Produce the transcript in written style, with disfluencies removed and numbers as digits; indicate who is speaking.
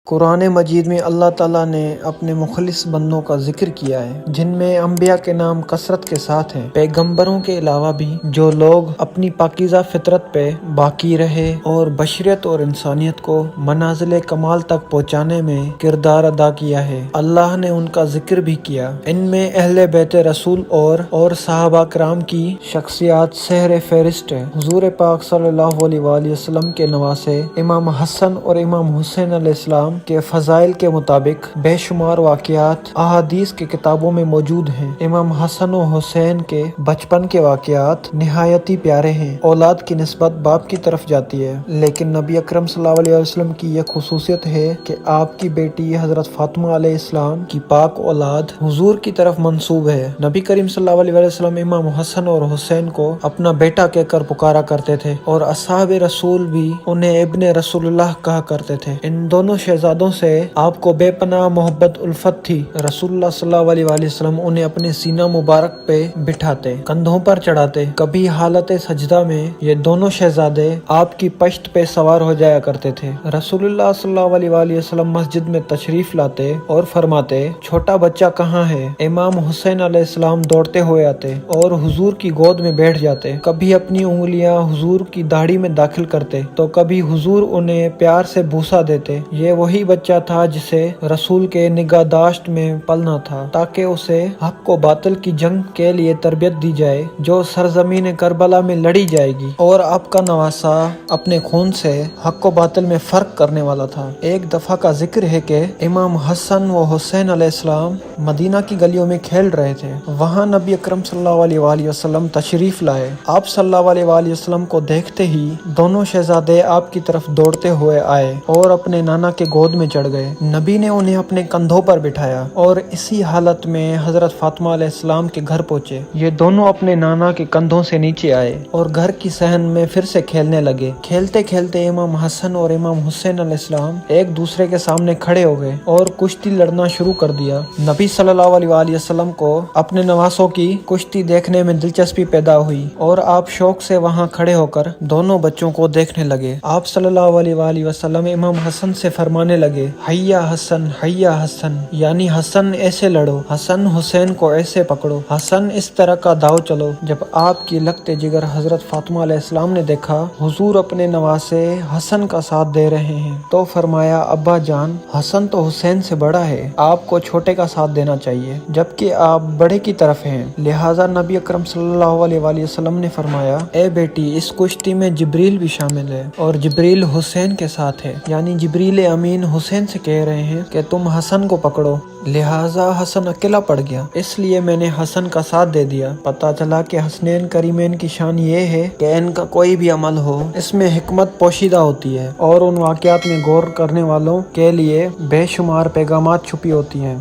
Speaker 1: قرآن مجید میں اللہ تعالیٰ نے اپنے مخلص بندوں کا ذکر کیا ہے، جن میں انبیاء کے نام کثرت کے ساتھ ہیں۔ پیغمبروں کے علاوہ بھی جو لوگ اپنی پاکیزہ فطرت پہ باقی رہے اور بشریت اور انسانیت کو منازل کمال تک پہنچانے میں کردار ادا کیا ہے، اللہ نے ان کا ذکر بھی کیا۔ ان میں اہل بیت رسول اور صحابہ کرام کی شخصیات سہر فہرست ہے۔ حضور پاک صلی اللہ علیہ وآلہ وسلم کے نواسے امام حسن اور امام حسین علیہ السلام کے فضائل کے مطابق بے شمار واقعات احادیث کی کتابوں میں موجود ہیں۔ امام حسن و حسین کے بچپن کے واقعات نہایت ہی پیارے ہیں۔ اولاد کی نسبت باپ کی طرف جاتی ہے، لیکن نبی اکرم صلی اللہ علیہ وسلم کی یہ خصوصیت ہے کہ آپ کی بیٹی حضرت فاطمہ علیہ السلام کی پاک اولاد حضور کی طرف منسوب ہے۔ نبی کریم صلی اللہ علیہ وسلم امام حسن اور حسین کو اپنا بیٹا کہہ کر پکارا کرتے تھے، اور اصحاب رسول بھی انہیں ابن رسول اللہ کہا کرتے تھے۔ ان دونوں شہزادوں سے آپ کو بے پناہ محبت الفت تھی۔ رسول اللہ صلی اللہ علیہ وآلہ وسلم انہیں اپنے سینہ مبارک پہ بٹھاتے، کندھوں پر چڑھاتے۔ کبھی حالت سجدہ میں یہ دونوں شہزادے آپ کی پشت پہ سوار ہو جایا کرتے تھے۔ رسول اللہ صلی اللہ علیہ وآلہ وسلم مسجد میں تشریف لاتے اور فرماتے، چھوٹا بچہ کہاں ہے؟ امام حسین علیہ السلام دوڑتے ہوئے آتے اور حضور کی گود میں بیٹھ جاتے۔ کبھی اپنی انگلیاں حضور کی داڑھی میں داخل کرتے تو کبھی حضور انہیں پیار سے بوسہ دیتے۔ یہ وہی بچہ تھا جسے رسول کے نگہداشت میں پلنا تھا، تاکہ اسے حق و باطل کی جنگ کے لیے تربیت دی جائے جو سرزمین کربلا میں لڑی جائے گی، اور آپ کا نواسا اپنے خون سے حق و باطل میں فرق کرنے والا تھا۔ ایک دفعہ کا ذکر ہے کہ امام حسن و حسین علیہ السلام مدینہ کی گلیوں میں کھیل رہے تھے۔ وہاں نبی اکرم صلی اللہ علیہ وآلہ وسلم تشریف لائے۔ آپ صلی اللہ علیہ وآلہ وسلم کو دیکھتے ہی دونوں شہزادے آپ کی طرف دوڑتے ہوئے آئے اور اپنے نانا کے گود میں چڑھ گئے۔ نبی نے انہیں اپنے کندھوں پر بٹھایا اور اسی حالت میں حضرت فاطمہ علیہ السلام کے گھر پہنچے۔ یہ دونوں اپنے نانا کے کندھوں سے نیچے آئے اور گھر کی صحن میں پھر سے کھیلنے لگے۔ کھیلتے کھیلتے امام حسن اور امام حسین علیہ السلام ایک دوسرے کے سامنے کھڑے ہو گئے اور کشتی لڑنا شروع کر دیا۔ نبی صلی اللہ علیہ وآلہ وسلم کو اپنے نواسوں کی کشتی دیکھنے میں دلچسپی پیدا ہوئی، اور آپ شوق سے وہاں کھڑے ہو کر دونوں بچوں کو دیکھنے لگے۔ آپ صلی اللہ علیہ وآلہ وسلم امام حسن سے فرمانے لگے، حیا حسن حیا حسن، یعنی حسن ایسے لڑو، حسن حسین کو ایسے پکڑو، حسن اس طرح کا داؤ چلو۔ جب آپ کی لگتے جگر حضرت فاطمہ علیہ السلام نے دیکھا حضور اپنے نواسے حسن کا ساتھ دے رہے ہیں، تو فرمایا، ابا جان، حسن تو حسین سے بڑا ہے، آپ کو چھوٹے کا ساتھ دینا چاہیے، جبکہ آپ بڑے کی طرف ہیں۔ لہٰذا نبی اکرم صلی اللہ علیہ وآلہ وسلم نے فرمایا، اے بیٹی، اس کشتی میں جبریل بھی شامل ہے، اور جبریل حسین کے ساتھ ہے، یعنی جبریل امین حسین سے کہہ رہے ہیں کہ تم حسن کو پکڑو۔ لہٰذا حسن اکیلا پڑ گیا، اس لیے میں نے حسن کا ساتھ دے دیا۔ پتہ چلا کہ حسنین کریمین کی شان یہ ہے کہ ان کا کوئی بھی عمل ہو، اس میں حکمت پوشیدہ ہوتی ہے، اور ان واقعات میں غور کرنے والوں کے لیے بے شمار پیغامات چھپی ہوتی ہیں۔